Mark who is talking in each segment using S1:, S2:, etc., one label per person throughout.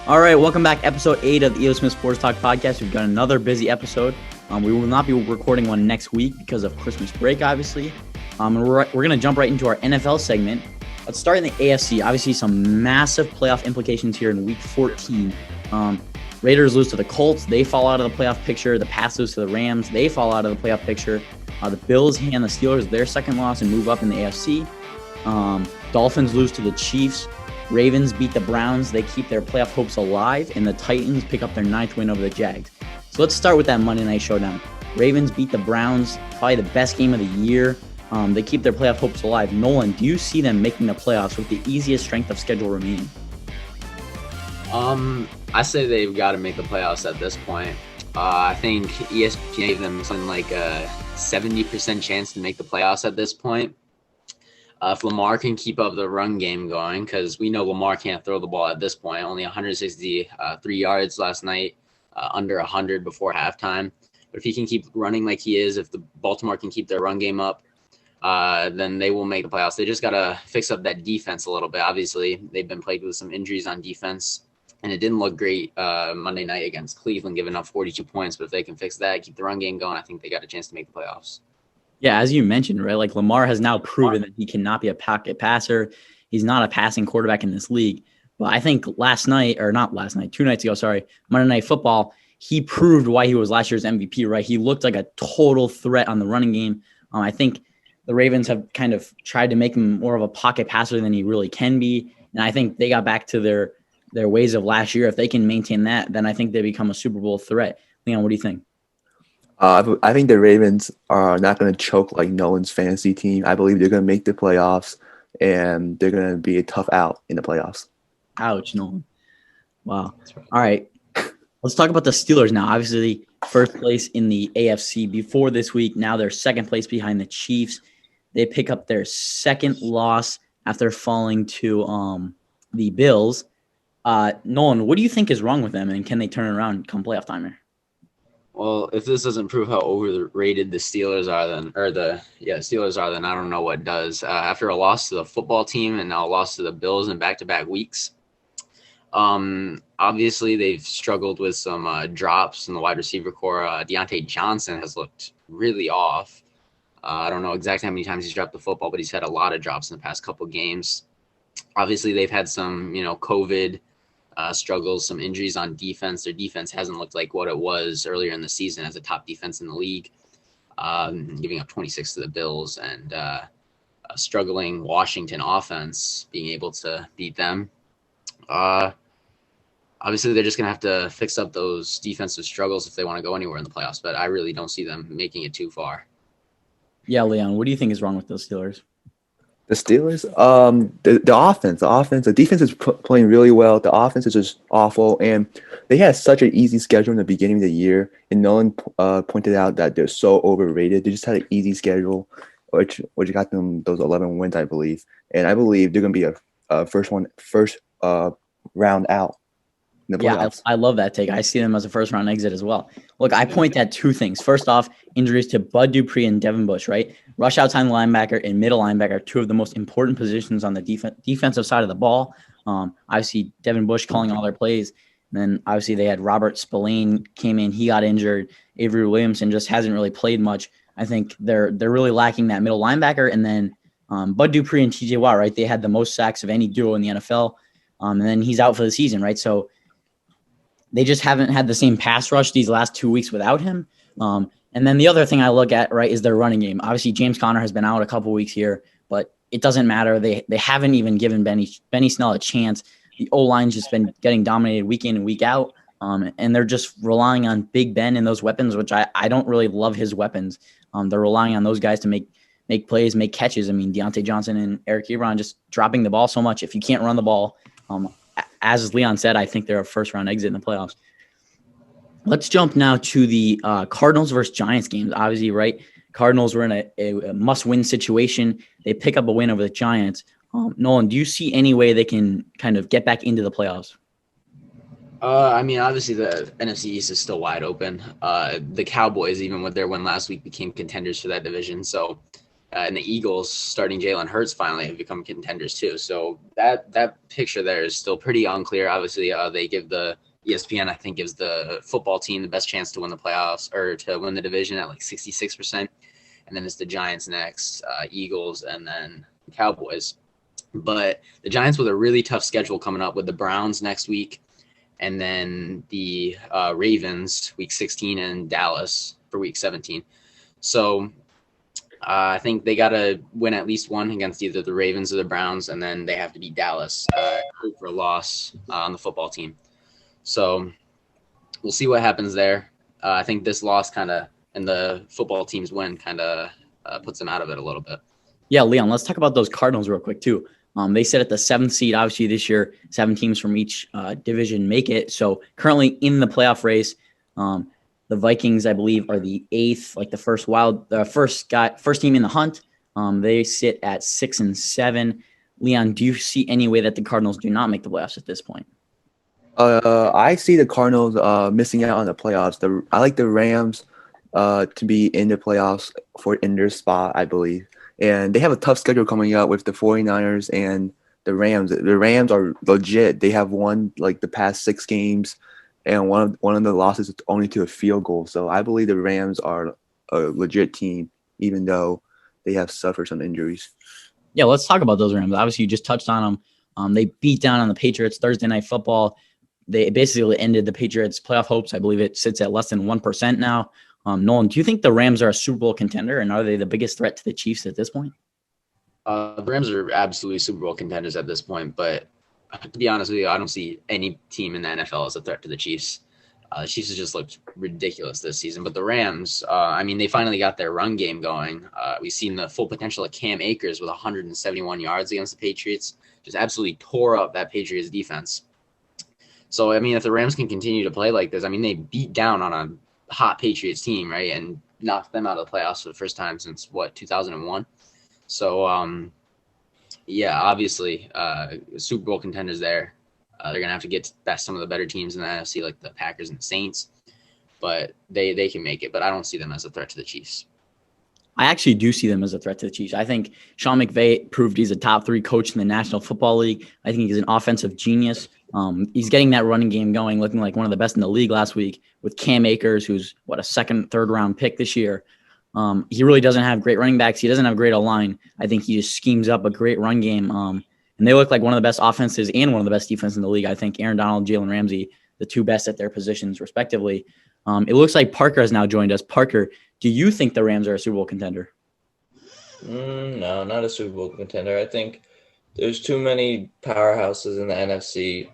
S1: All right, welcome back. Episode 8 of the EO Smith Sports Talk podcast. We've got another busy episode. We will not be recording one next week because of Christmas break, obviously. And we're going to jump right into our NFL segment. Let's start in the AFC. Obviously, some massive playoff implications here in Week 14. Raiders lose to the Colts. They fall out of the playoff picture. The Pats lose to the Rams. They fall out of the playoff picture. The Bills hand the Steelers their second loss and move up in the AFC. Dolphins lose to the Chiefs. Ravens beat the Browns. They keep their playoff hopes alive, and the Titans pick up their 9th win over the Jags. So let's start with that Monday night showdown. Ravens beat the Browns, probably the best game of the year. They keep their playoff hopes alive. Nolan, do you see them making the playoffs with the easiest strength of schedule remaining?
S2: I say they've got to make the playoffs at this point. I think ESPN gave them something like a 70% chance to make the playoffs at this point. If Lamar can keep up the run game going, because we know Lamar can't throw the ball at this point, only 163 yards last night, under 100 before halftime. But if he can keep running like he is, if the Baltimore can keep their run game up, then they will make the playoffs. They just got to fix up that defense a little bit. Obviously, they've been plagued with some injuries on defense, and it didn't look great Monday night against Cleveland, giving up 42 points. But if they can fix that, keep the run game going, I think they got a chance to make the playoffs.
S1: Yeah, as you mentioned, right? Like Lamar has now proven that he cannot be a pocket passer. He's not a passing quarterback in this league. But I think 2 nights ago, Monday Night Football, he proved why he was last year's MVP, right? He looked like a total threat on the running game. I think the Ravens have kind of tried to make him more of a pocket passer than he really can be. And I think they got back to their ways of last year. If they can maintain that, then I think they become a Super Bowl threat. Leon, what do you think?
S3: I think the Ravens are not going to choke like Nolan's fantasy team. I believe they're going to make the playoffs, and they're going to be a tough out in the playoffs.
S1: Ouch, Nolan. Wow. All right. Let's talk about the Steelers now. Obviously, first place in the AFC before this week. Now they're second place behind the Chiefs. They pick up their second loss after falling to the Bills. Nolan, what do you think is wrong with them, and can they turn it around come playoff time here?
S2: Well, if this doesn't prove how overrated the Steelers are, then I don't know what does. After a loss to the football team and now a loss to the Bills in back-to-back weeks, obviously they've struggled with some drops in the wide receiver core. Deontay Johnson has looked really off. I don't know exactly how many times he's dropped the football, but he's had a lot of drops in the past couple games. Obviously, they've had some, COVID struggles, some injuries on defense. Their defense hasn't looked like what it was earlier in the season as a top defense in the league, giving up 26 to the Bills, and a struggling Washington offense being able to beat them. Obviously, they're just going to have to fix up those defensive struggles if they want to go anywhere in the playoffs, but I really don't see them making it too far.
S1: Yeah, Leon, what do you think is wrong with those Steelers?
S3: The Steelers, the defense is playing really well. The offense is just awful, and they had such an easy schedule in the beginning of the year. And Nolan pointed out that they're so overrated. They just had an easy schedule, which got them those 11 wins, I believe. And I believe they're going to be a first round out.
S1: Yeah, I love that take. I see them as a first-round exit as well. Look, I point at two things. First off, injuries to Bud Dupree and Devin Bush, right? Rush outside linebacker and middle linebacker, two of the most important positions on the defensive side of the ball. Obviously, Devin Bush calling all their plays. And then, obviously, they had Robert Spillane came in. He got injured. Avery Williamson just hasn't really played much. I think they're really lacking that middle linebacker. And then Bud Dupree and TJ Watt, right? They had the most sacks of any duo in the NFL. And then he's out for the season, right? So they just haven't had the same pass rush these last 2 weeks without him. And then the other thing I look at, right, is their running game. Obviously, James Conner has been out a couple weeks here, but it doesn't matter. They haven't even given Benny Snell a chance. The O-line's just been getting dominated week in and week out, and they're just relying on Big Ben and those weapons, which I don't really love his weapons. They're relying on those guys to make plays, make catches. I mean, Deontay Johnson and Eric Ebron just dropping the ball so much. If you can't run the ball, as Leon said, I think they're a first-round exit in the playoffs. Let's jump now to the Cardinals versus Giants games. Obviously, right? Cardinals were in a must-win situation. They pick up a win over the Giants. Nolan, do you see any way they can kind of get back into the playoffs?
S2: Obviously the NFC East is still wide open. The Cowboys, even with their win last week, became contenders for that division. So and the Eagles starting Jalen Hurts finally have become contenders too. So that picture there is still pretty unclear. Obviously, they give the ESPN, I think, gives the football team the best chance to win the playoffs or to win the division at like 66%. And then it's the Giants next, Eagles, and then Cowboys. But the Giants with a really tough schedule coming up with the Browns next week, and then the Ravens week 16 and Dallas for week 17. So I think they got to win at least one against either the Ravens or the Browns, and then they have to beat Dallas for a loss on the football team. So we'll see what happens there. I think this loss kind of and the football team's win kind of puts them out of it a little bit.
S1: Yeah, Leon, let's talk about those Cardinals real quick too. They sit at the 7th seed. Obviously, this year, 7 teams from each division make it. So currently in the playoff race, the Vikings, I believe, are the 8th, like the first team in the hunt. They sit at 6-7. Leon, do you see any way that the Cardinals do not make the playoffs at this point?
S3: I see the Cardinals missing out on the playoffs. I like the Rams to be in the playoffs in their spot, I believe. And they have a tough schedule coming up with the 49ers and the Rams. The Rams are legit. They have won like the past 6 games, and one of the losses is only to a field goal. So I believe the Rams are a legit team, even though they have suffered some injuries.
S1: Yeah, let's talk about those Rams. Obviously, you just touched on them. They beat down on the Patriots Thursday Night Football. They basically ended the Patriots' playoff hopes. I believe it sits at less than 1% now. Nolan, do you think the Rams are a Super Bowl contender, and are they the biggest threat to the Chiefs at this point?
S2: The Rams are absolutely Super Bowl contenders at this point, but to be honest with you, I don't see any team in the NFL as a threat to the Chiefs. The Chiefs have just looked ridiculous this season, but the Rams, they finally got their run game going. We've seen the full potential of Cam Akers with 171 yards against the Patriots, just absolutely tore up that Patriots defense. So, if the Rams can continue to play like this, they beat down on a hot Patriots team, right, and knocked them out of the playoffs for the first time since 2001. So obviously Super Bowl contenders there. They're gonna have to get past some of the better teams in the NFC, like the Packers and the Saints, but they can make it. But I don't see them as a threat to the Chiefs.
S1: I actually do see them as a threat to the Chiefs. I think Sean McVay proved he's a top 3 coach in the National Football League. I think he's an offensive genius. He's getting that running game going, looking like one of the best in the league last week with Cam Akers, who's a 2nd, 3rd round pick this year. He really doesn't have great running backs. He doesn't have great O-line. I think he just schemes up a great run game. And they look like one of the best offenses and one of the best defenses in the league. I think Aaron Donald, Jalen Ramsey, the 2 best at their positions respectively. It looks like Parker has now joined us. Parker, do you think the Rams are a Super Bowl contender?
S4: No, not a Super Bowl contender. I think there's too many powerhouses in the NFC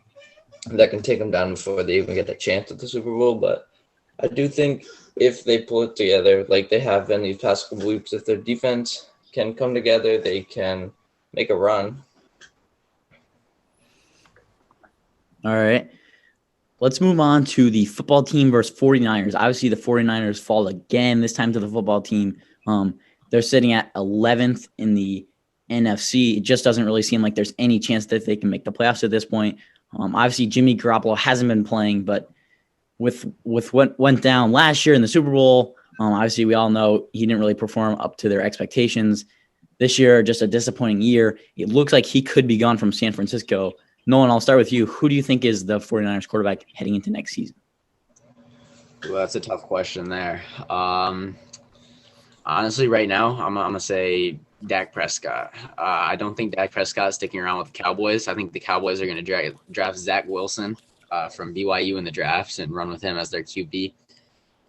S4: that can take them down before they even get the chance at the Super Bowl. But I do think if they pull it together like they have been these past couple weeks, if their defense can come together, they can make a run.
S1: All right. Let's move on to the football team versus 49ers. Obviously, the 49ers fall again, this time to the football team. They're sitting at 11th in the NFC. It just doesn't really seem like there's any chance that they can make the playoffs at this point. Obviously, Jimmy Garoppolo hasn't been playing, but with what went down last year in the Super Bowl, obviously we all know he didn't really perform up to their expectations. This year, just a disappointing year. It looks like he could be gone from San Francisco. Nolan, I'll start with you. Who do you think is the 49ers quarterback heading into next season?
S2: Well, that's a tough question there. Honestly, right now, I'm going to say Dak Prescott. I don't think Dak Prescott is sticking around with the Cowboys. I think the Cowboys are going to draft Zach Wilson from BYU in the drafts and run with him as their QB.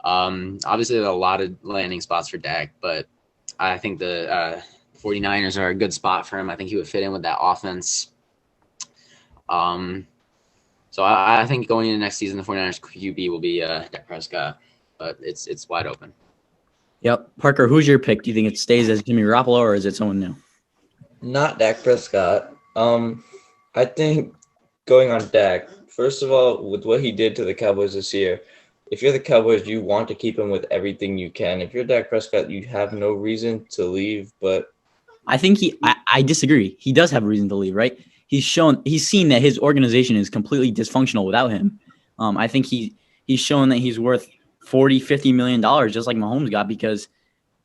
S2: Obviously, there are a lot of landing spots for Dak, but I think the 49ers are a good spot for him. I think he would fit in with that offense. So I think going into next season, the 49ers QB will be Dak Prescott, but it's wide open.
S1: Yep. Parker, who's your pick? Do you think it stays as Jimmy Garoppolo or is it someone new?
S4: Not Dak Prescott. I think going on Dak, first of all, with what he did to the Cowboys this year, if you're the Cowboys, you want to keep him with everything you can. If you're Dak Prescott, you have no reason to leave, but
S1: I think I disagree. He does have a reason to leave, right? He's seen that his organization is completely dysfunctional without him. I think he's shown that he's worth $40-50 million, just like Mahomes got, because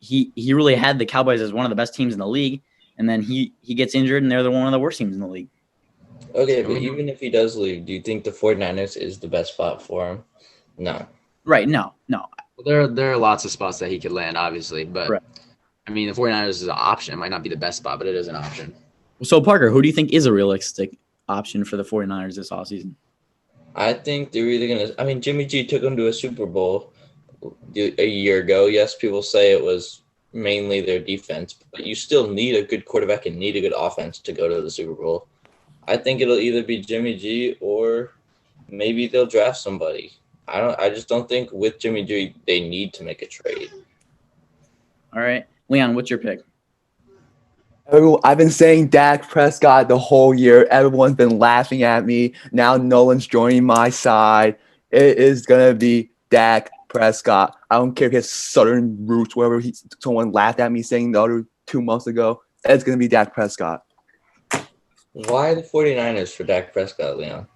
S1: he really had the Cowboys as one of the best teams in the league, and then he gets injured, and they're one of the worst teams in the league.
S4: Okay, but even if he does leave, do you think the 49ers is the best spot for him? No.
S1: Right? No.
S2: Well, there are lots of spots that he could land, obviously, but
S1: Right.
S2: I mean, the 49ers is an option. It might not be the best spot, but it is an option.
S1: So Parker, who do you think is a realistic option for the 49ers this offseason?
S4: I think they're either going to – I mean, Jimmy G took them to a Super Bowl a year ago. Yes, people say it was mainly their defense, but you still need a good quarterback and need a good offense to go to the Super Bowl. I think it'll either be Jimmy G or maybe they'll draft somebody. I just don't think with Jimmy G they need to make a trade.
S1: All right. Leon, what's your pick?
S3: I've been saying Dak Prescott the whole year. Everyone's been laughing at me. Now Nolan's joining my side. It is going to be Dak Prescott. I don't care if he has Southern roots, whatever someone laughed at me saying the other 2 months ago. It's going to be Dak Prescott.
S4: Why the 49ers for Dak Prescott, Leon?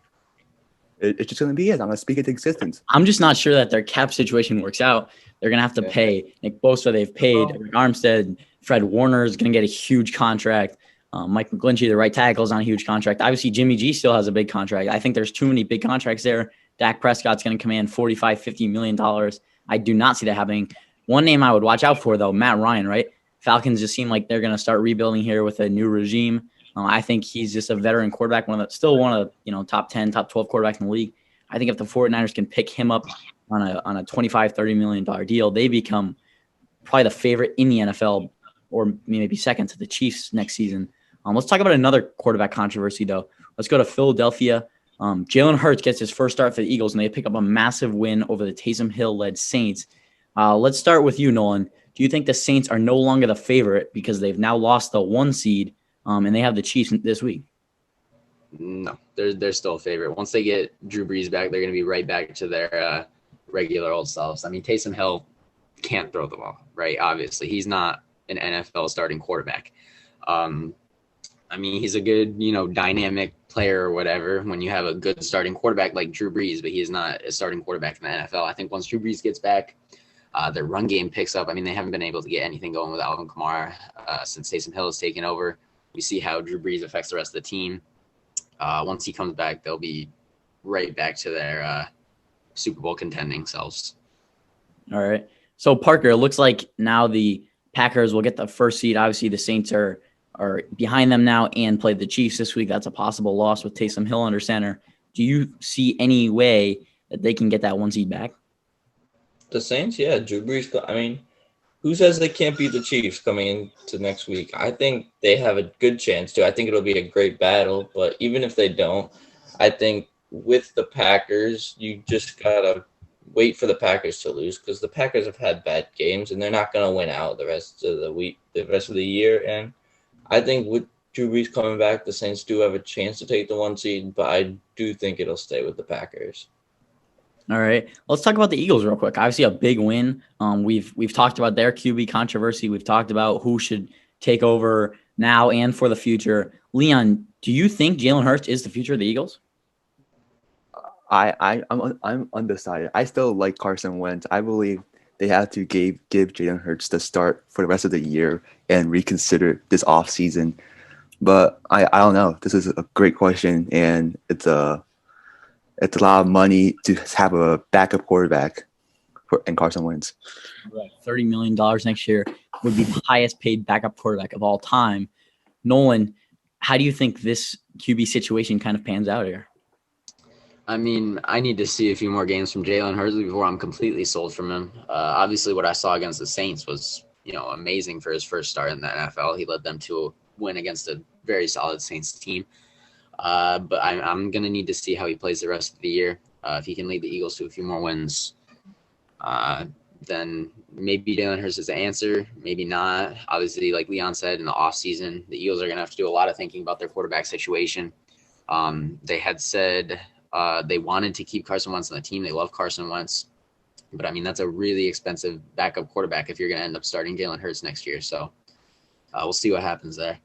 S3: It's just going to be it. I'm going to speak it to existence.
S1: I'm just not sure that their cap situation works out. They're going to have to pay Nick Bosa. They've paid Eric Armstead. Fred Warner is going to get a huge contract. Mike McGlinchey, the right tackle, is on a huge contract. Obviously, Jimmy G still has a big contract. I think there's too many big contracts there. Dak Prescott's going to command $45, $50 million. I do not see that happening. One name I would watch out for, though, Matt Ryan, right? Falcons just seem like they're going to start rebuilding here with a new regime. I think he's just a veteran quarterback, still one of the top 10, top 12 quarterbacks in the league. I think if the 49ers can pick him up on a $25, $30 million deal, they become probably the favorite in the NFL, or maybe second to the Chiefs next season. Let's talk about another quarterback controversy, though. Let's go to Philadelphia. Jalen Hurts gets his first start for the Eagles, and they pick up a massive win over the Taysom Hill-led Saints. Let's start with you, Nolan. Do you think the Saints are no longer the favorite because they've now lost the 1 seed, and they have the Chiefs this week?
S2: No, they're still a favorite. Once they get Drew Brees back, they're going to be right back to their regular old selves. I mean, Taysom Hill can't throw the ball, right? Obviously, he's not an NFL starting quarterback. I mean, he's a good, dynamic player or whatever when you have a good starting quarterback like Drew Brees, but he is not a starting quarterback in the NFL. I think once Drew Brees gets back, their run game picks up. I mean, they haven't been able to get anything going with Alvin Kamara since Taysom Hill has taken over. We see how Drew Brees affects the rest of the team. Once he comes back, they'll be right back to their Super Bowl contending selves.
S1: All right. So, Parker, it looks like now the Packers will get the first seed. Obviously, the Saints are behind them now and play the Chiefs this week. That's a possible loss with Taysom Hill under center. Do you see any way that they can get that 1 seed back?
S4: The Saints, yeah. Drew Brees, I mean, who says they can't beat the Chiefs coming into next week? I think they have a good chance to. I think it'll be a great battle, but even if they don't, I think with the Packers, you just got to wait for the Packers to lose because the Packers have had bad games and they're not going to win out the rest of the year. And I think with Drew Brees coming back, the Saints do have a chance to take the 1 seed, but I do think it'll stay with the Packers.
S1: All right. Let's talk about the Eagles real quick. Obviously, a big win. We've talked about their QB controversy. We've talked about who should take over now and for the future. Leon, do you think Jalen Hurts is the future of the Eagles?
S3: I'm undecided. I still like Carson Wentz. I believe they have to give Jalen Hurts the start for the rest of the year and reconsider this offseason. But I don't know. This is a great question, and it's a lot of money to have a backup quarterback and Carson Wentz.
S1: Right. $30 million next year would be the highest paid backup quarterback of all time. Nolan, how do you think this QB situation kind of pans out here?
S2: I mean, I need to see a few more games from Jalen Hurts before I'm completely sold from him. Obviously, what I saw against the Saints was, amazing for his first start in the NFL. He led them to a win against a very solid Saints team. But I'm going to need to see how he plays the rest of the year. If he can lead the Eagles to a few more wins, then maybe Jalen Hurts is the answer, maybe not. Obviously, like Leon said, in the offseason, the Eagles are going to have to do a lot of thinking about their quarterback situation. They had said they wanted to keep Carson Wentz on the team. They love Carson Wentz. But, I mean, that's a really expensive backup quarterback if you're going to end up starting Jalen Hurts next year. So we'll see what happens there.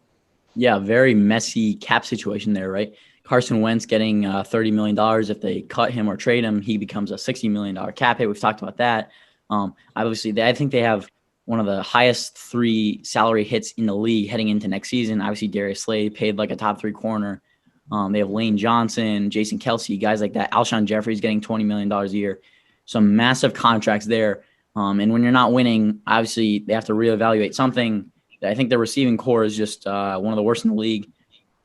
S1: Yeah, very messy cap situation there, right? Carson Wentz getting $30 million. If they cut him or trade him, he becomes a $60 million cap hit. We've talked about that. Obviously, I think they have one of the highest 3 salary hits in the league heading into next season. Obviously, Darius Slay paid like a top 3 corner. They have Lane Johnson, Jason Kelsey, guys like that. Alshon Jeffrey's getting $20 million a year. Some massive contracts there. And when you're not winning, obviously they have to reevaluate something. I think their receiving core is just one of the worst in the league.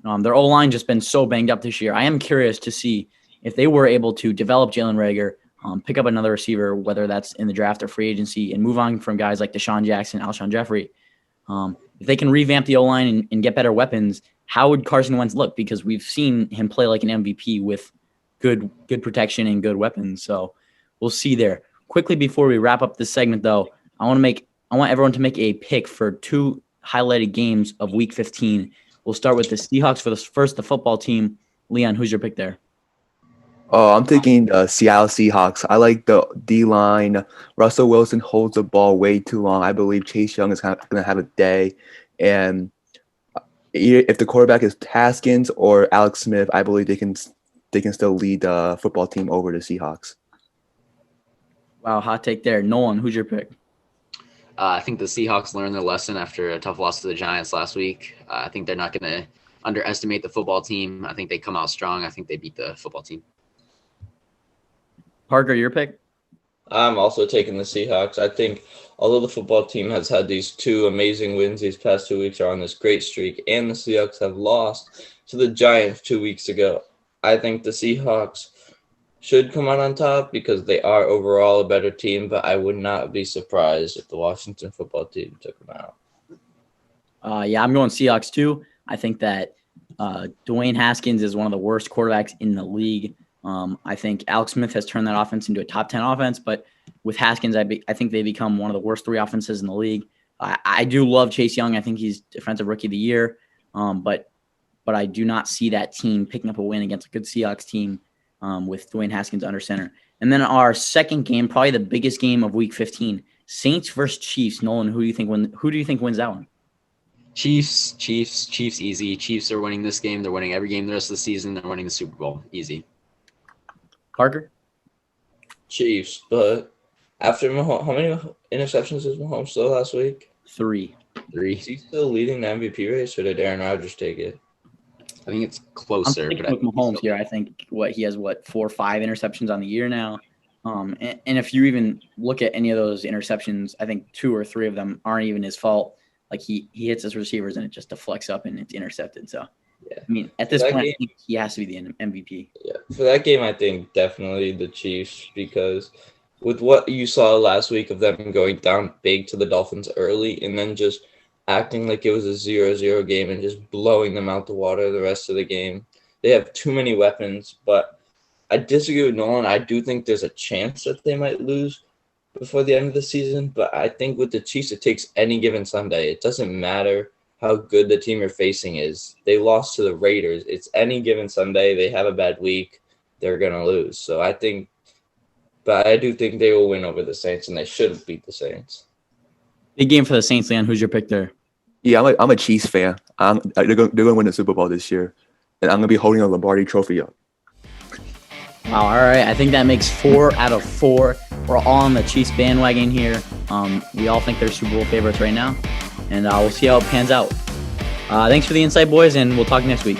S1: Their O-line just been so banged up this year. I am curious to see if they were able to develop Jalen Reagor, pick up another receiver, whether that's in the draft or free agency, and move on from guys like Deshaun Jackson, Alshon Jeffrey. If they can revamp the O-line and get better weapons, how would Carson Wentz look? Because we've seen him play like an MVP with good protection and good weapons. So we'll see there. Quickly before we wrap up this segment, though, I want everyone to make a pick for 2 highlighted games of Week 15. We'll start with the Seahawks for the football team. Leon, who's your pick there?
S3: Oh, I'm thinking the Seattle Seahawks. I like the D-line. Russell Wilson holds the ball way too long. I believe Chase Young is going to have a day. And if the quarterback is Haskins or Alex Smith, I believe they can still lead the football team over the Seahawks.
S1: Wow, hot take there. Nolan, who's your pick?
S2: I think the Seahawks learned their lesson after a tough loss to the Giants last week. I think they're not going to underestimate the football team. I think they come out strong. I think they beat the football team.
S1: Parker, your pick?
S4: I'm also taking the Seahawks. I think although the football team has had these 2 amazing wins these past 2 weeks, are on this great streak, and the Seahawks have lost to the Giants 2 weeks ago, I think the Seahawks should come out on top because they are overall a better team, but I would not be surprised if the Washington football team took them out.
S1: Yeah, I'm going Seahawks too. I think that Dwayne Haskins is one of the worst quarterbacks in the league. I think Alex Smith has turned that offense into a top 10 offense, but with Haskins, I think they become one of the worst 3 offenses in the league. I do love Chase Young. I think he's Defensive Rookie of the Year, but I do not see that team picking up a win against a good Seahawks team with Dwayne Haskins under center. And then our second game, probably the biggest game of Week 15, Saints versus Chiefs. Nolan, who do you think wins that one?
S2: Chiefs, easy. Chiefs are winning this game. They're winning every game the rest of the season. They're winning the Super Bowl. Easy.
S1: Parker?
S4: Chiefs, but after Mahomes, how many interceptions did Mahomes throw last week?
S1: 3.
S4: Is he still leading the MVP race, or did Aaron Rodgers take it?
S2: I think it's closer.
S1: I'm sticking with Mahomes here. I think he has 4 or 5 interceptions on the year now. And if you even look at any of those interceptions, I think 2 or 3 of them aren't even his fault. Like he hits his receivers and it just deflects up and it's intercepted. So yeah. I mean, at this point, I think he has to be the MVP.
S4: Yeah, for that game, I think definitely the Chiefs, because with what you saw last week of them going down big to the Dolphins early and then just acting like it was a 0-0 game and just blowing them out the water the rest of the game. They have too many weapons, but I disagree with Nolan. I do think there's a chance that they might lose before the end of the season, but I think with the Chiefs, it takes any given Sunday. It doesn't matter how good the team you're facing is. They lost to the Raiders. It's any given Sunday. They have a bad week, they're going to lose. So I do think they will win over the Saints, and they should beat the Saints.
S1: Big game for the Saints, Leon. Who's your pick there?
S3: Yeah, I'm a Chiefs fan. They're going to win the Super Bowl this year, and I'm going to be holding a Lombardi trophy up.
S1: Wow, all right. I think that makes 4 out of 4. We're all on the Chiefs bandwagon here. We all think they're Super Bowl favorites right now, and we'll see how it pans out. Thanks for the insight, boys, and we'll talk next week.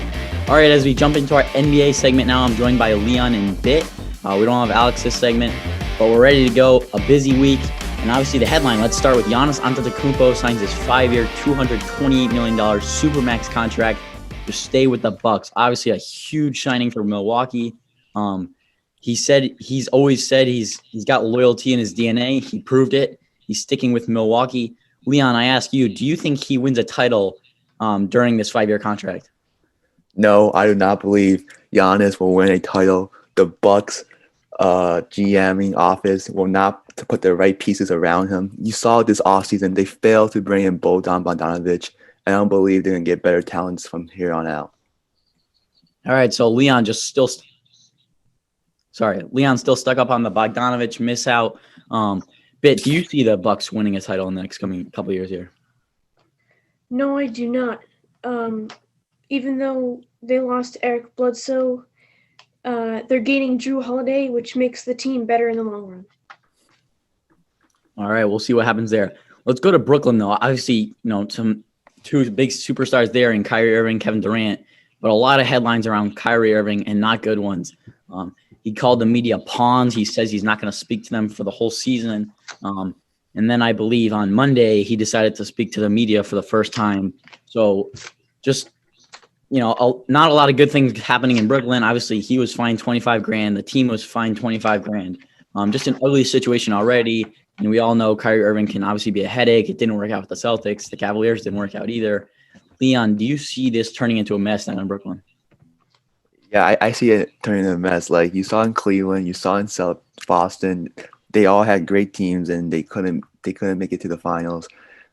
S1: All right, as we jump into our NBA segment now, I'm joined by Leon and Bit. We don't have Alex this segment, but we're ready to go. A busy week, and obviously the headline. Let's start with Giannis Antetokounmpo signs his 5-year, $228 million Supermax contract to stay with the Bucks. Obviously, a huge signing for Milwaukee. He's always said he's got loyalty in his DNA. He proved it. He's sticking with Milwaukee. Leon, I ask you, do you think he wins a title during this 5-year contract?
S3: No, I do not believe Giannis will win a title. The Bucks GMing office will not put the right pieces around him. You saw this offseason, they failed to bring in Bojan Bogdanovic. I don't believe they're going to get better talents from here on out.
S1: All right, so Leon's still stuck up on the Bogdanovic miss out. Bit, do you see the Bucks winning a title in the next coming couple of years here?
S5: No, I do not. Even though they lost Eric Bledsoe, they're gaining Drew Holiday, which makes the team better in the long run.
S1: All right, we'll see what happens there. Let's go to Brooklyn, though. Obviously, some two big superstars there in Kyrie Irving, Kevin Durant, but a lot of headlines around Kyrie Irving and not good ones. He called the media pawns. He says he's not going to speak to them for the whole season. And then I believe on Monday he decided to speak to the media for the first time. So just, not a lot of good things happening in Brooklyn. Obviously, he was fined $25,000. The team was fined $25,000. Just an ugly situation already. And we all know Kyrie Irving can obviously be a headache. It didn't work out with the Celtics. The Cavaliers didn't work out either. Leon, do you see this turning into a mess down in Brooklyn?
S3: Yeah, I see it turning into a mess. Like you saw in Cleveland, you saw in Boston. They all had great teams and they couldn't make it to the finals.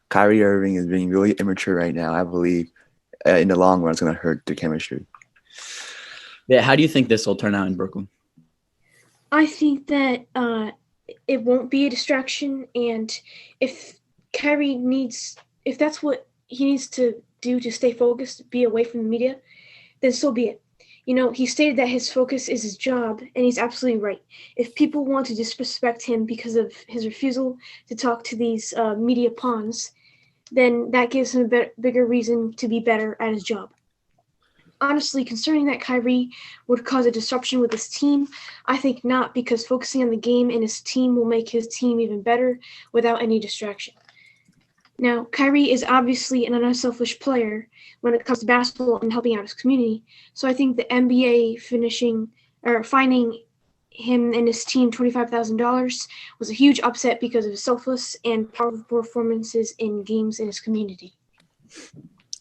S3: Kyrie Irving is being really immature right now. I believe in the long run, it's going to hurt the chemistry.
S1: Yeah, how do you think this will turn out in Brooklyn?
S5: I think that it won't be a distraction, and if that's what he needs to do to stay focused, be away from the media, then so be it. He stated that his focus is his job, and he's absolutely right. If people want to disrespect him because of his refusal to talk to these media pawns, then that gives him a bigger reason to be better at his job. Honestly, concerning that Kyrie would cause a disruption with his team, I think not, because focusing on the game and his team will make his team even better without any distraction. Now, Kyrie is obviously an unselfish player when it comes to basketball and helping out his community, so I think the NBA fining him and his team $25,000 was a huge upset because of his selfless and powerful performances in games in his community.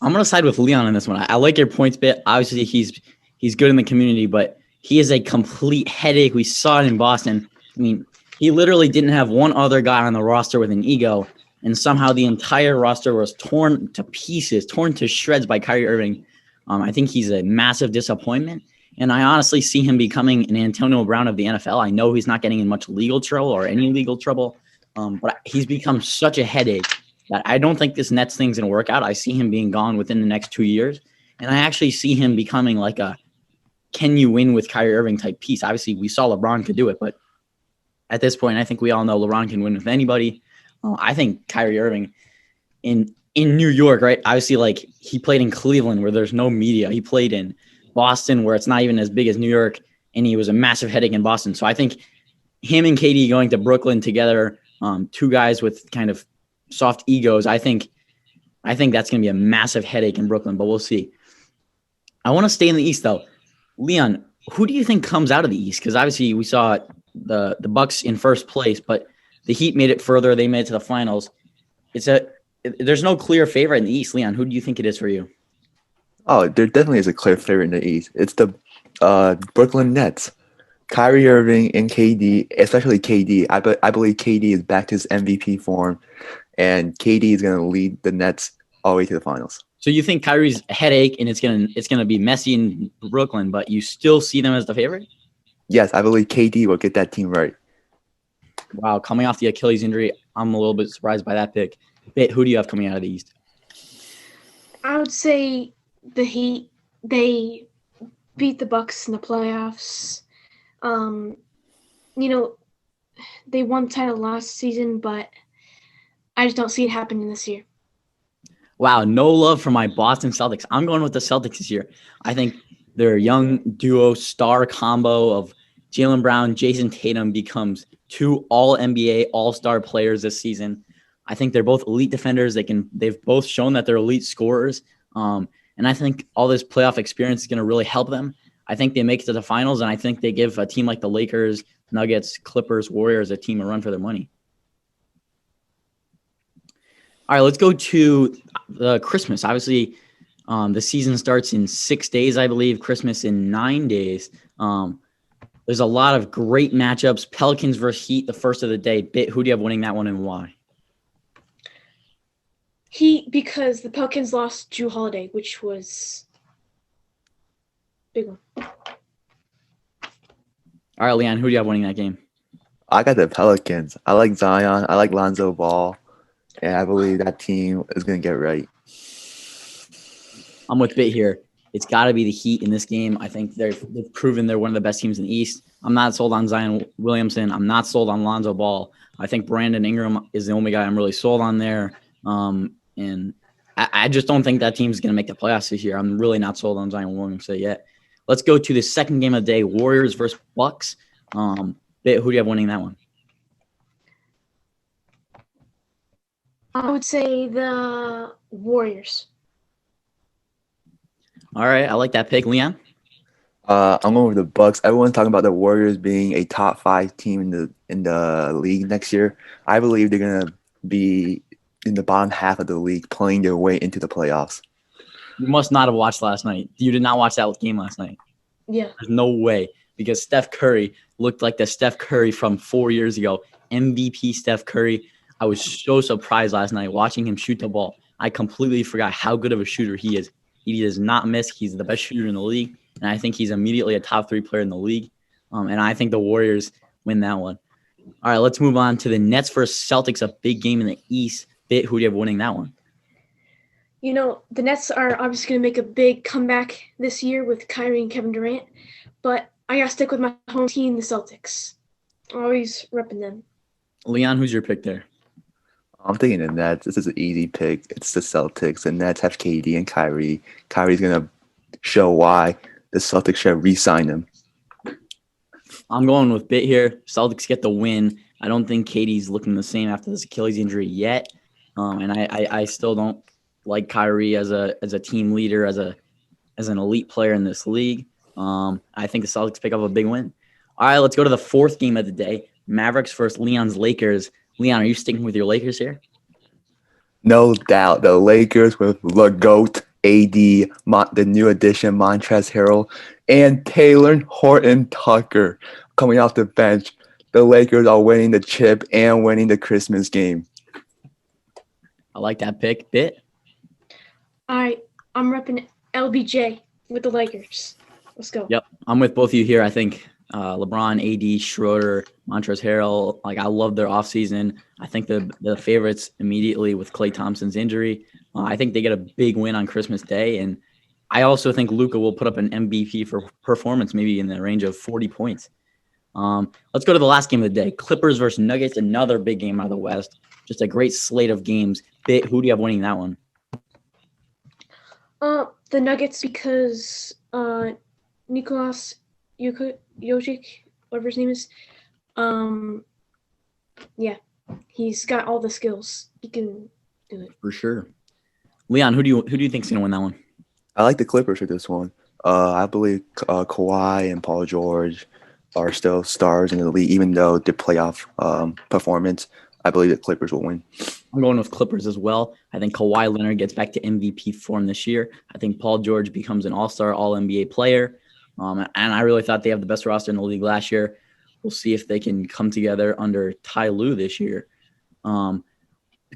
S1: I'm going to side with Leon on this one. I like your points bit. Obviously, he's good in the community, but he is a complete headache. We saw it in Boston. I mean, he literally didn't have one other guy on the roster with an ego, and somehow the entire roster was torn to pieces, torn to shreds by Kyrie Irving. I think he's a massive disappointment, and I honestly see him becoming an Antonio Brown of the NFL. I know he's not getting in much legal trouble or any legal trouble, but he's become such a headache that I don't think this Nets thing's going to work out. I see him being gone within the next 2 years, and I actually see him becoming like a can you win with Kyrie Irving type piece. Obviously, we saw LeBron could do it, but at this point, I think we all know LeBron can win with anybody. I think Kyrie Irving in New York, right? Obviously, like he played in Cleveland where there's no media. He played in Boston where it's not even as big as New York, and he was a massive headache in Boston. So I think him and KD going to Brooklyn together, two guys with kind of soft egos, I think that's going to be a massive headache in Brooklyn, but we'll see. I want to stay in the East, though. Leon, who do you think comes out of the East? Because obviously we saw the Bucks in first place, but the Heat made it further. They made it to the finals. There's no clear favorite in the East. Leon, who do you think it is for you?
S3: Oh, there definitely is a clear favorite in the East. It's the Brooklyn Nets. Kyrie Irving and KD, especially KD. I believe KD is back to his MVP form, and KD is going to lead the Nets all the way to the finals. So
S1: you think Kyrie's a headache and it's gonna be messy in Brooklyn, but you still see them as the favorite?
S3: Yes, I believe KD will get that team right.
S1: Wow, coming off the Achilles injury, I'm a little bit surprised by that pick. Who do you have coming out of the East?
S5: I would say the Heat. They beat the Bucks in the playoffs. They won the title last season, but I just don't see it happening this year.
S1: Wow, no love for my Boston Celtics. I'm going with the Celtics this year. I think their young duo star combo of Jaylen Brown, Jason Tatum becomes two all-NBA, all-star players this season. I think they're both elite defenders. They've both shown that they're elite scorers. And I think all this playoff experience is going to really help them. I think they make it to the finals, and I think they give a team like the Lakers, Nuggets, Clippers, Warriors a team a run for their money. All right, let's go to Christmas. Obviously, the season starts in 6 days, I believe. Christmas in 9 days. There's a lot of great matchups. Pelicans versus Heat, the first of the day. Who do you have winning that one and why?
S5: Heat, because the Pelicans lost Jrue Holiday, which was a big one.
S1: All right, Leon, who do you have winning that game?
S3: I got the Pelicans. I like Zion. I like Lonzo Ball. And I believe that team is going to get right.
S1: I'm with Bit here. it's got to be the Heat in this game. I think they've proven they're one of the best teams in the East. I'm not sold on Zion Williamson. I'm not sold on Lonzo Ball. I think Brandon Ingram is the only guy I'm really sold on there. And I just don't think that team's going to make the playoffs this year. I'm really not sold on Zion Williamson yet. Let's go to the second game of the day, Warriors versus Bucks. Who do you have winning that one?
S5: I would say the Warriors.
S1: All right, I like that pick, Leon.
S3: I'm going with the Bucks. Everyone's talking about the Warriors being a top 5 team in the league next year. I believe they're gonna be in the bottom half of the league, playing their way into the playoffs.
S1: You must not have watched last night. You did not watch that game last night.
S5: Yeah.
S1: There's no way, because Steph Curry looked like the Steph Curry from 4 years ago. MVP Steph Curry. I was so surprised last night watching him shoot the ball. I completely forgot how good of a shooter he is. He does not miss. He's the best shooter in the league, and I think he's immediately a top 3 player in the league. And I think the Warriors win that one. All right, let's move on to the Nets versus Celtics, a big game in the East. Who do you have winning that one?
S5: You know, the Nets are obviously going to make a big comeback this year with Kyrie and Kevin Durant, but I got to stick with my home team, the Celtics. Always repping them.
S1: Leon, who's your pick there?
S3: I'm thinking the Nets. This is an easy pick. It's the Celtics. The Nets have KD and Kyrie. Kyrie's going to show why the Celtics should re-sign him.
S1: I'm going with Bit here. Celtics get the win. I don't think KD's looking the same after this Achilles injury yet. And I still don't like Kyrie as a team leader, as an elite player in this league. I think the Celtics pick up a big win. All right, let's go to the fourth game of the day. Mavericks versus Leon's Lakers. Leon, are you sticking with your Lakers here?
S3: No doubt. The Lakers with the GOAT, AD, the new addition, Montrezl Harrell, and Taylor Horton Tucker coming off the bench. The Lakers are winning the chip and winning the Christmas game.
S1: I like that pick. Bit?
S5: I'm repping LBJ with the Lakers. Let's go.
S1: Yep, I'm with both of you here. I think LeBron, AD, Schroeder, Montrezl Harrell, I love their offseason. I think the favorites immediately with Klay Thompson's injury. I think they get a big win on Christmas Day. And I also think Luka will put up an MVP for performance, maybe in the range of 40 points. Let's go to the last game of the day. Clippers versus Nuggets, another big game out of the West. Just a great slate of games. Bit, who do you have winning that one?
S5: The Nuggets, because Nikolas Jokic, whatever his name is, he's got all the skills. He can do it.
S1: For sure. Leon, who do you think's gonna win that one?
S3: I like the Clippers for this one. I believe Kawhi and Paul George are still stars in the league, even though the playoff performance, I believe the Clippers will win.
S1: I'm going with Clippers as well. I think Kawhi Leonard gets back to MVP form this year. I think Paul George becomes an all-star, all-NBA player. And I really thought they have the best roster in the league last year. We'll see if they can come together under Ty Lue this year.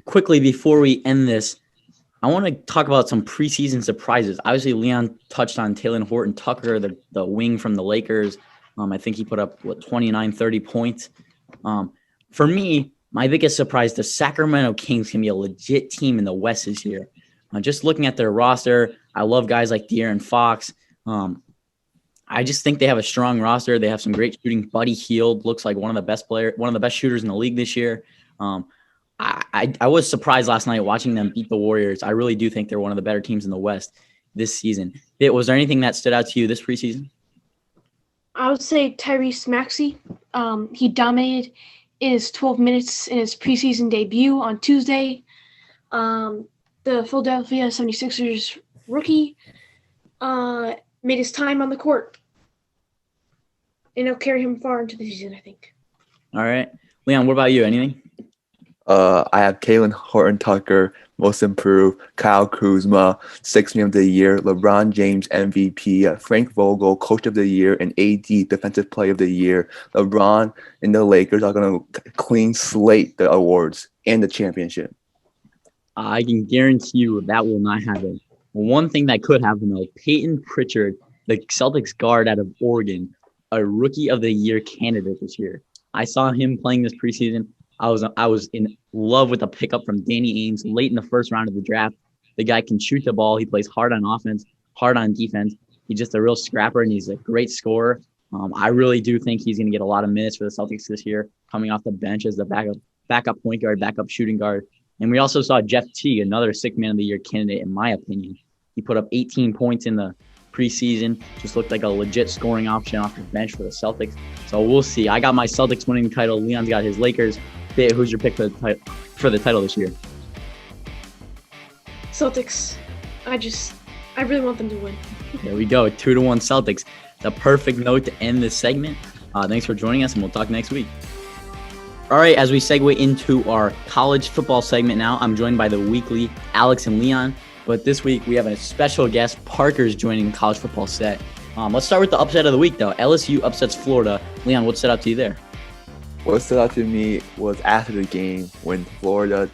S1: Quickly, before we end this, I want to talk about some preseason surprises. Obviously, Leon touched on Taylor Horton Tucker, the wing from the Lakers. I think he put up, 29, 30 points. For me, my biggest surprise, the Sacramento Kings can be a legit team in the West this year. Just looking at their roster, I love guys like De'Aaron Fox. I just think they have a strong roster. They have some great shooting. Buddy Hield looks like one of the best shooters in the league this year. I was surprised last night watching them beat the Warriors. I really do think they're one of the better teams in the West this season. Was there anything that stood out to you this preseason?
S5: I would say Tyrese Maxey. He dominated in his 12 minutes in his preseason debut on Tuesday. The Philadelphia 76ers rookie made his time on the court. And it'll carry him far into the season, I think.
S1: All right. Leon, what about you? Anything?
S3: I have Taylor Horton Tucker, most improved, Kyle Kuzma, 6th Man of the Year, LeBron James MVP, Frank Vogel, Coach of the Year, and AD Defensive Player of the Year. LeBron and the Lakers are going to clean slate the awards and the championship.
S1: I can guarantee you that will not happen. One thing that could happen, though, Peyton Pritchard, the Celtics guard out of Oregon, a Rookie of the Year candidate this year. I saw him playing this preseason. I was in love with the pickup from Danny Ainge late in the first round of the draft. The guy can shoot the ball. He plays hard on offense. hard on defense. He's just a real scrapper, and he's a great scorer. I really do think he's going to get a lot of minutes for the Celtics this year, coming off the bench as the backup point guard, backup shooting guard. And we also saw Jeff Teague, another Sixth Man of the Year candidate, in my opinion. He put up 18 points in the preseason, just looked like a legit scoring option off the bench for the Celtics. So we'll see. I got my Celtics winning the title. Leon's got his Lakers. Who's your pick for the title this year?
S5: Celtics. I really want them to win.
S1: There we go. 2-1 Celtics. The perfect note to end this segment. Thanks for joining us, and we'll talk next week. All right, as we segue into our college football segment now, I'm joined by the weekly Alex and Leon. But this week, we have a special guest. Parker's joining the college football set. Let's start with the upset of the week, though. LSU upsets Florida. Leon, what stood out to you there?
S3: What stood out to me was after the game when Florida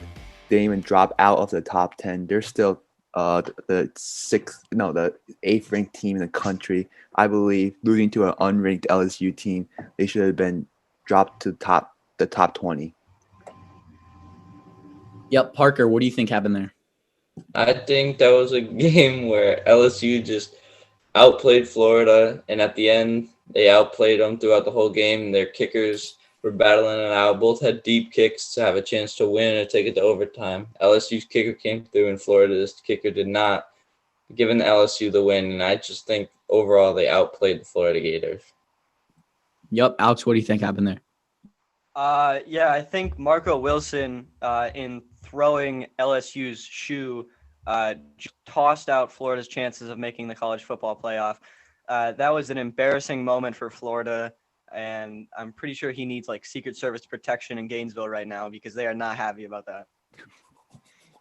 S3: didn't even drop out of the top 10. They're still the 8th ranked team in the country. I believe losing to an unranked LSU team, they should have been dropped to the top 20.
S1: Yep, Parker, what do you think happened there?
S4: I think that was a game where LSU just outplayed Florida, and at the end, they outplayed them throughout the whole game. Their kickers were battling it out. Both had deep kicks to have a chance to win or take it to overtime. LSU's kicker came through, and Florida's kicker did not, giving LSU the win. And I just think overall they outplayed the Florida Gators.
S1: Yep, Alex, what do you think happened there?
S6: I think Marco Wilson, in throwing LSU's shoe, just tossed out Florida's chances of making the college football playoff. That was an embarrassing moment for Florida, and I'm pretty sure he needs Secret Service protection in Gainesville right now because they are not happy about that.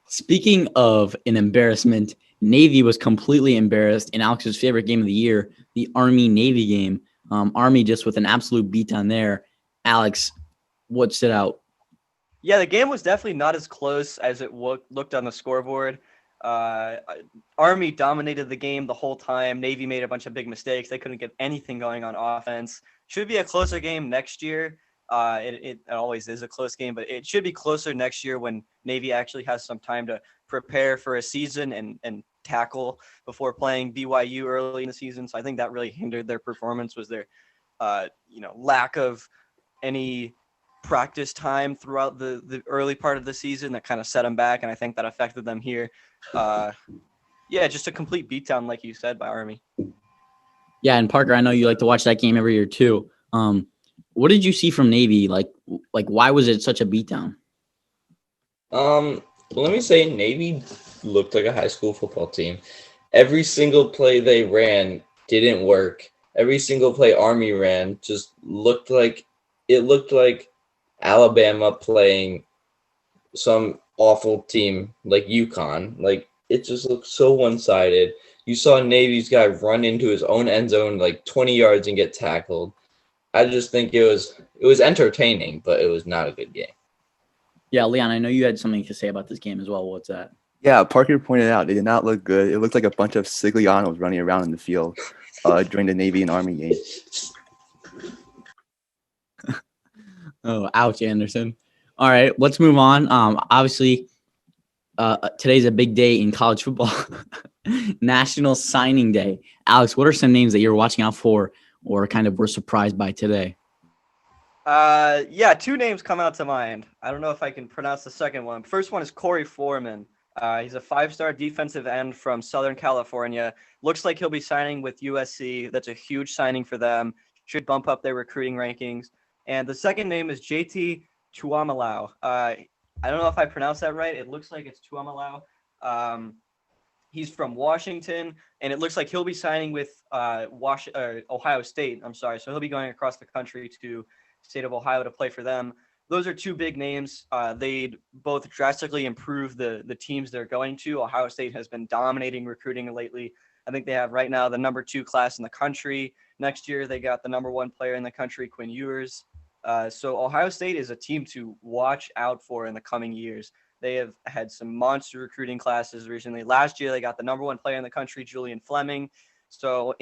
S1: Speaking of an embarrassment, Navy was completely embarrassed in Alex's favorite game of the year, the Army-Navy game. Army just with an absolute beatdown there. Alex, what stood out?
S6: Yeah, the game was definitely not as close as it looked on the scoreboard. Army dominated the game the whole time. Navy made a bunch of big mistakes. They couldn't get anything going on offense. Should be a closer game next year. It always is a close game, but it should be closer next year when Navy actually has some time to prepare for a season and tackle before playing BYU early in the season. So I think that really hindered their performance, was their lack of any practice time throughout the early part of the season that kind of set them back, and I think that affected them here. Just a complete beatdown, like you said, by Army.
S1: Yeah, and Parker, I know you like to watch that game every year too. What did you see from Navy? Like why was it such a beatdown?
S4: Well, let me say Navy looked like a high school football team. Every single play they ran didn't work. Every single play Army ran just looked like Alabama playing some awful team like UConn. Like, it just looked so one-sided. You saw Navy's guy run into his own end zone 20 yards and get tackled. I just think it was entertaining, but it was not a good game.
S1: Yeah, Leon, I know you had something to say about this game as well. What's that?
S3: Yeah, Parker pointed out they did not look good. It looked like a bunch of Siglianos running around in the field during the Navy and Army game.
S1: Oh, ouch, Anderson. All right, let's move on. Obviously, today's a big day in college football. National Signing Day. Alex, what are some names that you're watching out for or kind of were surprised by today?
S6: Two names come out to mind. I don't know if I can pronounce the second one. First one is Corey Foreman. He's a 5-star defensive end from Southern California. Looks like he'll be signing with USC. That's a huge signing for them. Should bump up their recruiting rankings. And the second name is JT Tuamalau. I don't know if I pronounced that right. It looks like it's Tuamalau. He's from Washington, and it looks like he'll be signing with Ohio State. So he'll be going across the country to the state of Ohio to play for them. Those are two big names. They'd both drastically improve the teams they're going to. Ohio State has been dominating recruiting lately. I think they have right now the number 2 class in the country. Next year, they got the number 1 player in the country, Quinn Ewers. So Ohio State is a team to watch out for in the coming years. They have had some monster recruiting classes recently. Last year, they got the number 1 player in the country, Julian Fleming. So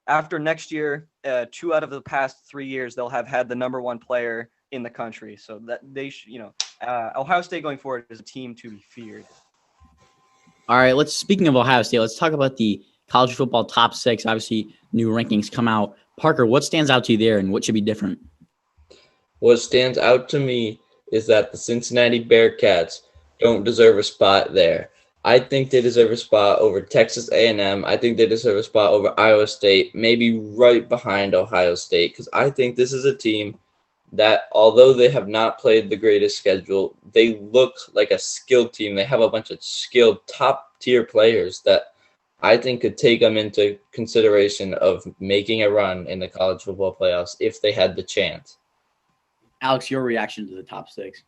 S6: after next year, 2 out of the past 3 years, they'll have had the number 1 player in the country. So that they Ohio State going forward is a team to be feared.
S1: All right, speaking of Ohio State, let's talk about the college football top 6. Obviously, new rankings come out. Parker, what stands out to you there and what should be different?
S4: What stands out to me is that the Cincinnati Bearcats don't deserve a spot there. I think they deserve a spot over Texas A&M. I think they deserve a spot over Iowa State, maybe right behind Ohio State, because I think this is a team that, although they have not played the greatest schedule, they look like a skilled team. They have a bunch of skilled top-tier players that I think could take them into consideration of making a run in the college football playoffs if they had the chance.
S1: Alex, your reaction to the top 6?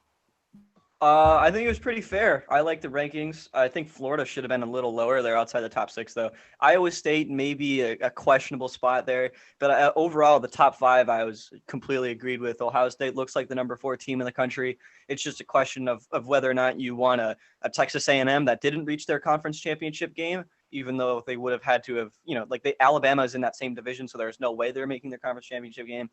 S6: I think it was pretty fair. I like the rankings. I think Florida should have been a little lower. They're outside the top 6, though. Iowa State may be a questionable spot there. But overall, the top 5, I was completely agreed with. Ohio State looks like the number 4 team in the country. It's just a question of whether or not you want a Texas A&M that didn't reach their conference championship game, even though they would have had to have, Alabama is in that same division, so there's no way they're making their conference championship game.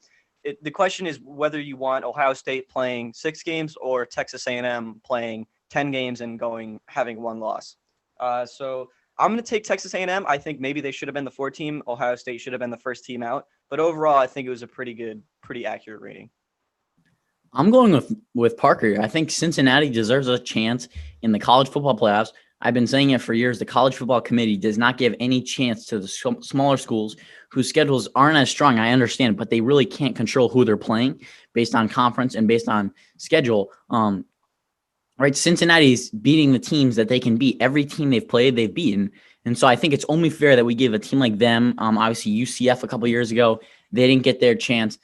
S6: The question is whether you want Ohio State playing 6 games or Texas A&M playing 10 games and having 1 loss. So I'm going to take Texas A&M. I think maybe they should have been the 4 team. Ohio State should have been the first team out. But overall, I think it was a pretty accurate rating.
S1: I'm going with Parker. I think Cincinnati deserves a chance in the college football playoffs. I've been saying it for years. The college football committee does not give any chance to the smaller schools whose schedules aren't as strong. I understand, but they really can't control who they're playing based on conference and based on schedule. Right? Cincinnati's beating the teams that they can beat. Every team they've played, they've beaten. And so I think it's only fair that we give a team like them, obviously UCF a couple of years ago, they didn't get their chance.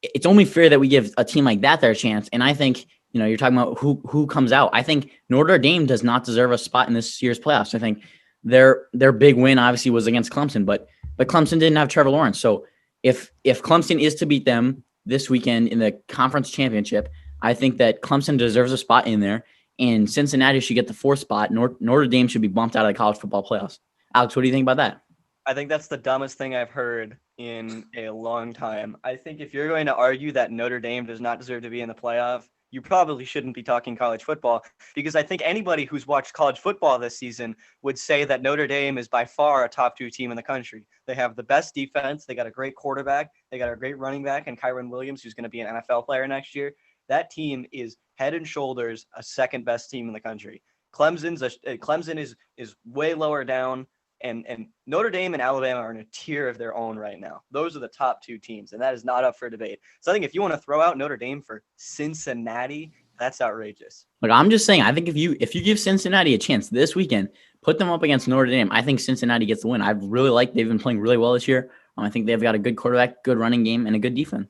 S1: It's only fair that we give a team like that their chance. And I think, you're talking about who comes out. I think Notre Dame does not deserve a spot in this year's playoffs. I think their big win obviously was against Clemson, but Clemson didn't have Trevor Lawrence. So if Clemson is to beat them this weekend in the conference championship, I think that Clemson deserves a spot in there, and Cincinnati should get the 4th spot. Notre Dame should be bumped out of the college football playoffs. Alex, what do you think about that?
S6: I think that's the dumbest thing I've heard in a long time. I think if you're going to argue that Notre Dame does not deserve to be in the playoff, you probably shouldn't be talking college football, because I think anybody who's watched college football this season would say that Notre Dame is by far a top 2 team in the country. They have the best defense. They got a great quarterback. They got a great running back and Kyron Williams, who's going to be an NFL player next year. That team is head and shoulders a second best team in the country. Clemson is way lower down. And Notre Dame and Alabama are in a tier of their own right now. Those are the top 2 teams, and that is not up for debate. So I think if you want to throw out Notre Dame for Cincinnati, that's outrageous.
S1: Look, I'm just saying, I think if you give Cincinnati a chance this weekend, put them up against Notre Dame, I think Cincinnati gets the win. They've been playing really well this year. I think they've got a good quarterback, good running game, and a good defense.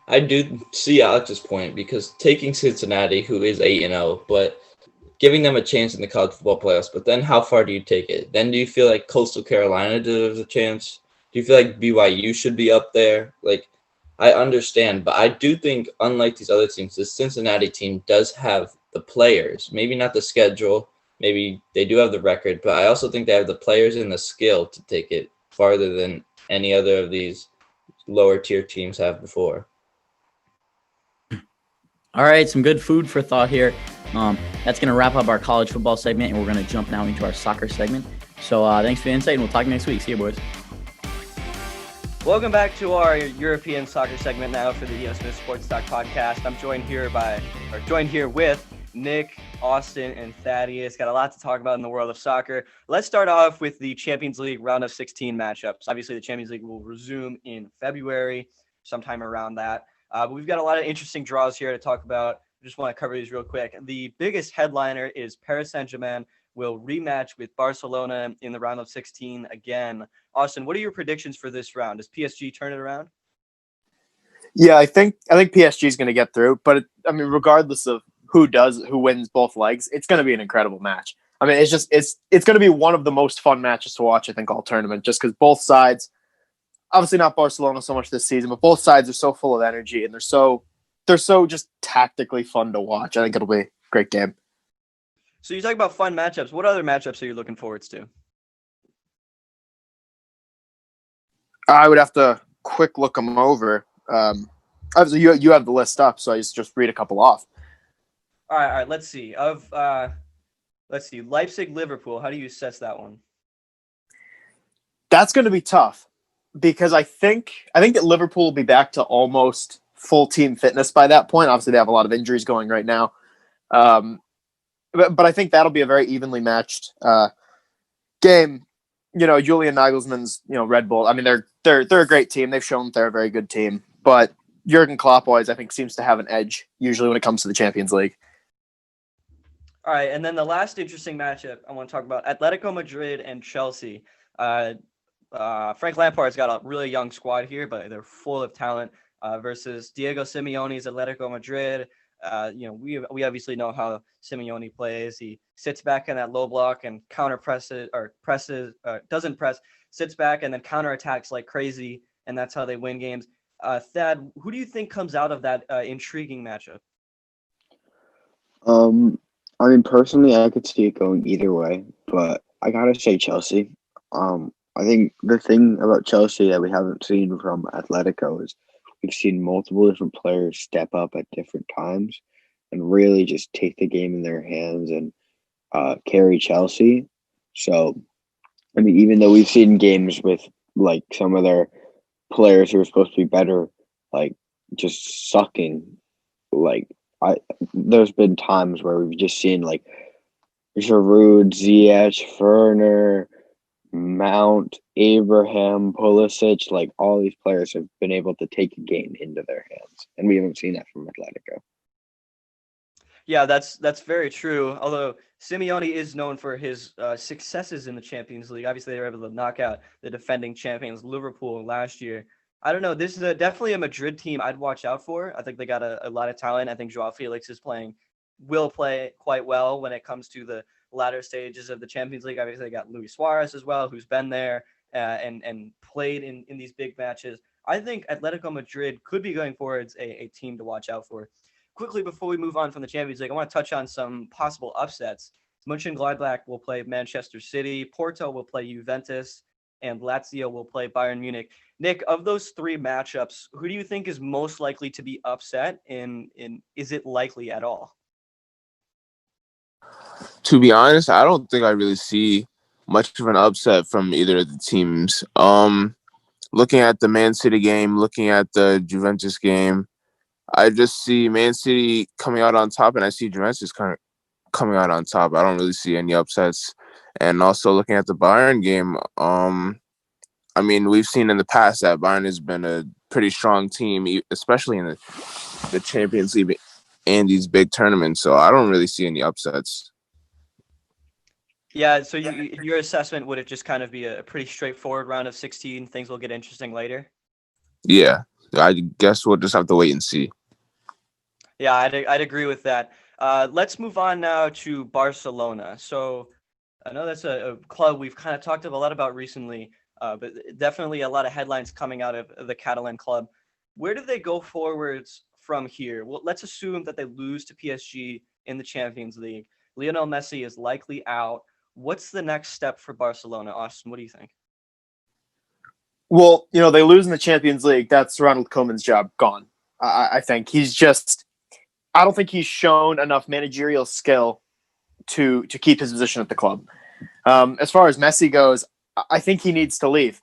S4: I do see Alex's point, because taking Cincinnati, who is 8-0, but giving them a chance in the college football playoffs, but then how far do you take it? Then do you feel like Coastal Carolina deserves a chance? Do you feel like BYU should be up there? I understand, but I do think, unlike these other teams, the Cincinnati team does have the players. Maybe not the schedule. Maybe they do have the record, but I also think they have the players and the skill to take it farther than any other of these lower tier teams have before.
S1: All right, some good food for thought here. That's going to wrap up our college football segment, and we're going to jump now into our soccer segment. So thanks for the insight, and we'll talk next week. See you, boys.
S6: Welcome back to our European soccer segment now for the EO Smith Sports Talk podcast. I'm joined here with Nick, Austin, and Thaddeus. Got a lot to talk about in the world of soccer. Let's start off with the Champions League round of 16 matchups. Obviously, the Champions League will resume in February, sometime around that. But we've got a lot of interesting draws here to talk about. I just want to cover these real quick. The biggest headliner is Paris Saint-Germain will rematch with Barcelona in the round of 16 again. Austin, what are your predictions for this round? Does PSG turn it around?
S7: Yeah, I think PSG is going to get through, but regardless of who wins both legs, it's going to be an incredible match. It's going to be one of the most fun matches to watch, I think, all tournament, just because both sides, obviously not Barcelona so much this season, but both sides are so full of energy and they're so just tactically fun to watch. I think it'll be a great game.
S6: So you talk about fun matchups. What other matchups are you looking forward to?
S7: I would have to quick look them over. Obviously, you have the list up, so I just read a couple off.
S6: All right. Let's see. Let's Let's see. Leipzig, Liverpool. How do you assess that one?
S7: That's going to be tough because I think that Liverpool will be back to almost full team fitness by that point. Obviously, they have a lot of injuries going right now, but I think that'll be a very evenly matched game. Julian Nagelsmann's Red Bull. I mean, they're a great team. They've shown that they're a very good team, but Jurgen Klopp always, I think, seems to have an edge usually when it comes to the Champions League.
S6: All right, and then the last interesting matchup I want to talk about: Atletico Madrid and Chelsea. Frank Lampard's got a really young squad here, but they're full of talent. Versus Diego Simeone's Atletico Madrid. We obviously know how Simeone plays. He sits back in that low block and doesn't press, sits back and then counterattacks like crazy, and that's how they win games. Thad, who do you think comes out of that intriguing matchup?
S8: I mean, personally, I could see it going either way, but I gotta say Chelsea. I think the thing about Chelsea that we haven't seen from Atletico is we've seen multiple different players step up at different times and really just take the game in their hands and carry Chelsea. So, I mean, even though we've seen games with like some of their players who are supposed to be better, like just sucking, like there's been times where we've just seen like Giroud, Ziyech, Werner, Mount, Abraham, Pulisic, like all these players have been able to take a game into their hands, and we haven't seen that from Atletico.
S6: Yeah, that's very true. Although Simeone is known for his successes in the Champions League. Obviously, they were able to knock out the defending champions Liverpool last year. I don't know. This is definitely a Madrid team I'd watch out for. I think they got a lot of talent. I think Joao Felix will play quite well when it comes to the latter stages of the Champions League. Obviously, they got Luis Suarez as well, who's been there and played in these big matches. I think Atletico Madrid could be going forwards a team to watch out for. Quickly, before we move on from the Champions League, I want to touch on some possible upsets. Mönchengladbach will play Manchester City, Porto will play Juventus, and Lazio will play Bayern Munich. Nick, of those three matchups, who do you think is most likely to be upset, and is it likely at all?
S9: To be honest, I don't think I really see much of an upset from either of the teams. Looking at the Man City game, looking at the Juventus game, I just see Man City coming out on top, and I see Juventus kind of coming out on top. I don't really see any upsets. And also looking at the Bayern game, I mean, we've seen in the past that Bayern has been a pretty strong team, especially in the Champions League and these big tournaments. So I don't really see any upsets.
S6: Yeah, so your assessment, would it just kind of be a pretty straightforward round of 16? Things will get interesting later?
S9: Yeah, I guess we'll just have to wait and see.
S6: Yeah, I'd agree with that. Let's move on now to Barcelona. So I know that's a club we've kind of talked a lot about recently, but definitely a lot of headlines coming out of the Catalan club. Where do they go forwards from here? Well, let's assume that they lose to PSG in the Champions League. Lionel Messi is likely out. What's the next step for Barcelona? Austin, what do you think?
S7: Well, they lose in the Champions League. That's Ronald Koeman's job gone. I think I don't think he's shown enough managerial skill to keep his position at the club. As far as Messi goes, I think he needs to leave.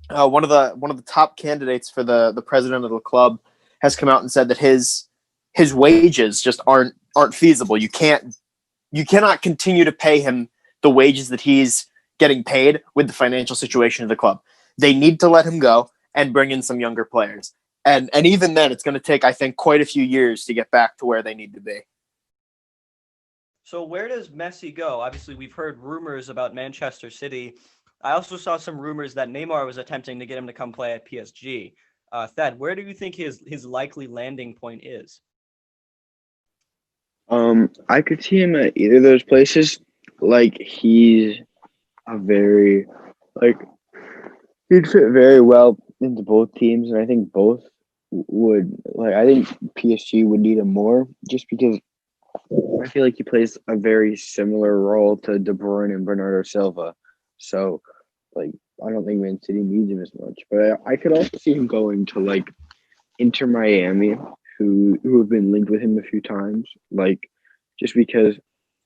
S7: One of the top candidates for the president of the club has come out and said that his wages just aren't feasible. You cannot continue to pay him the wages that he's getting paid with the financial situation of the club. They need to let him go and bring in some younger players. And even then, it's going to take, I think, quite a few years to get back to where they need to be.
S6: So where does Messi go? Obviously, we've heard rumors about Manchester City. I also saw some rumors that Neymar was attempting to get him to come play at PSG. Thad, where do you think his likely landing point is?
S8: I could see him at either of those places. Like he's he'd fit very well into both teams, and I think both would I think PSG would need him more just because I feel like he plays a very similar role to De Bruyne and Bernardo Silva. So I don't think Man City needs him as much. But I could also see him going to Inter Miami, who have been linked with him a few times. Just because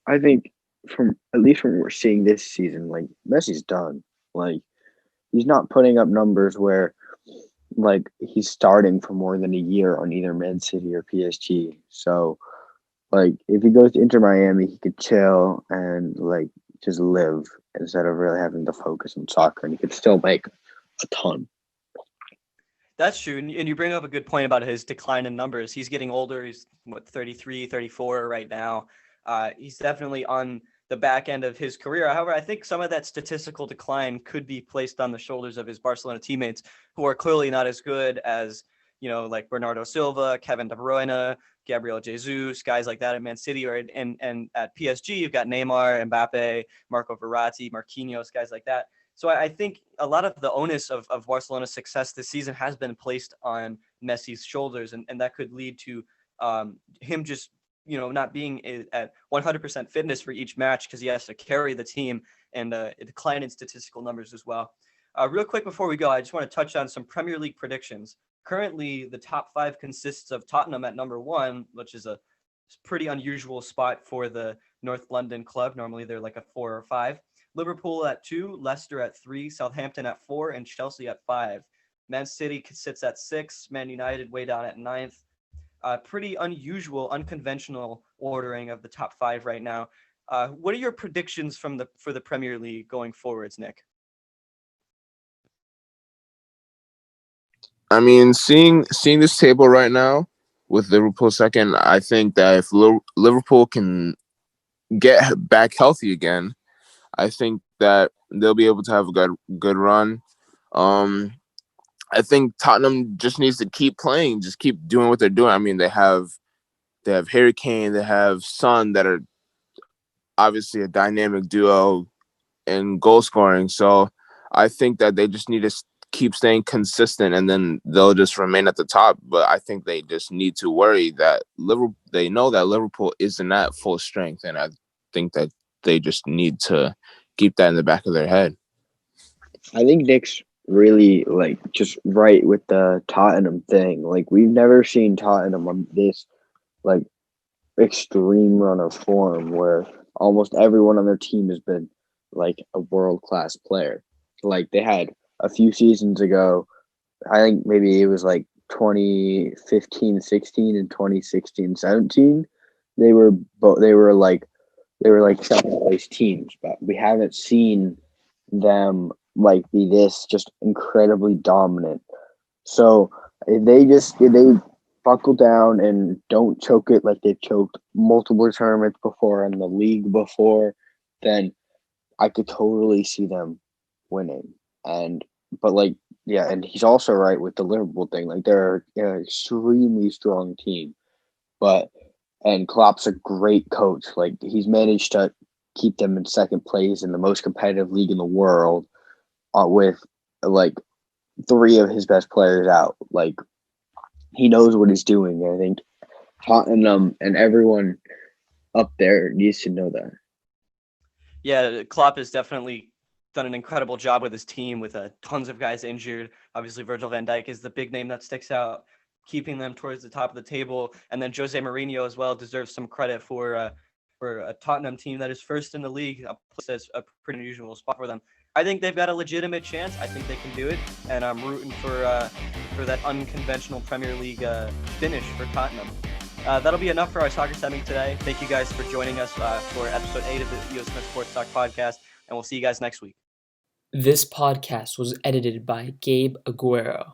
S8: I think from at least from what we're seeing this season, like Messi's done. Like he's not putting up numbers where like he's starting for more than a year on either Man City or PSG. So like if he goes to Inter Miami, he could chill and like just live instead of really having to focus on soccer, and he could still make a ton.
S6: That's true. And you bring up a good point about his decline in numbers. He's getting older. He's 33, 34 right now. He's definitely on the back end of his career. However, I think some of that statistical decline could be placed on the shoulders of his Barcelona teammates, who are clearly not as good as, like Bernardo Silva, Kevin De Bruyne, Gabriel Jesus, guys like that at Man City, or and at PSG, you've got Neymar, Mbappe, Marco Verratti, Marquinhos, guys like that. So I think a lot of the onus of Barcelona's success this season has been placed on Messi's shoulders, and that could lead to him just not being at 100% fitness for each match because he has to carry the team and a decline in statistical numbers as well. Real quick before we go, I just want to touch on some Premier League predictions. Currently, the top 5 consists of Tottenham at number 1, which is a pretty unusual spot for the North London club. Normally, they're like a 4 or 5. Liverpool at 2, Leicester at 3, Southampton at 4, and Chelsea at 5. Man City sits at 6, Man United way down at 9th. Pretty unusual, unconventional ordering of the top 5 right now. What are your predictions for the Premier League going forwards, Nick?
S9: I mean, seeing this table right now with Liverpool second, I think that if Liverpool can get back healthy again, I think that they'll be able to have a good run. I think Tottenham just needs to keep playing, just keep doing what they're doing. I mean, they have Harry Kane, they have Son that are obviously a dynamic duo in goal scoring. So I think that they just need to keep staying consistent, and then they'll just remain at the top. But I think they just need to worry that they know that Liverpool isn't at full strength, and I think that they just need to keep that in the back of their head.
S8: I think Nick's really like just right with the Tottenham thing. Like we've never seen Tottenham on this like extreme run of form where almost everyone on their team has been like a world-class player. Like they had a few seasons ago, I think maybe it was like 2015-16 and 2016-17. They were like second place teams, but we haven't seen them like be this just incredibly dominant. So if they buckle down and don't choke it like they've choked multiple tournaments before and the league before, then I could totally see them winning. And he's also right with the Liverpool thing. Like they're an extremely strong team, and Klopp's a great coach. Like he's managed to keep them in second place in the most competitive league in the world, with like 3 of his best players out. Like he knows what he's doing. And I think Tottenham and everyone up there needs to know that.
S6: Yeah, Klopp has definitely done an incredible job with his team with tons of guys injured. Obviously, Virgil van Dijk is the big name that sticks out, keeping them towards the top of the table. And then Jose Mourinho as well deserves some credit for a Tottenham team that is first in the league. That's a pretty unusual spot for them. I think they've got a legitimate chance. I think they can do it, and I'm rooting for that unconventional Premier League finish for Tottenham. That'll be enough for our soccer segment today. Thank you guys for joining us for episode 8 of the US Smith Sports Talk podcast, and we'll see you guys next week.
S10: This podcast was edited by Gabe Aguero.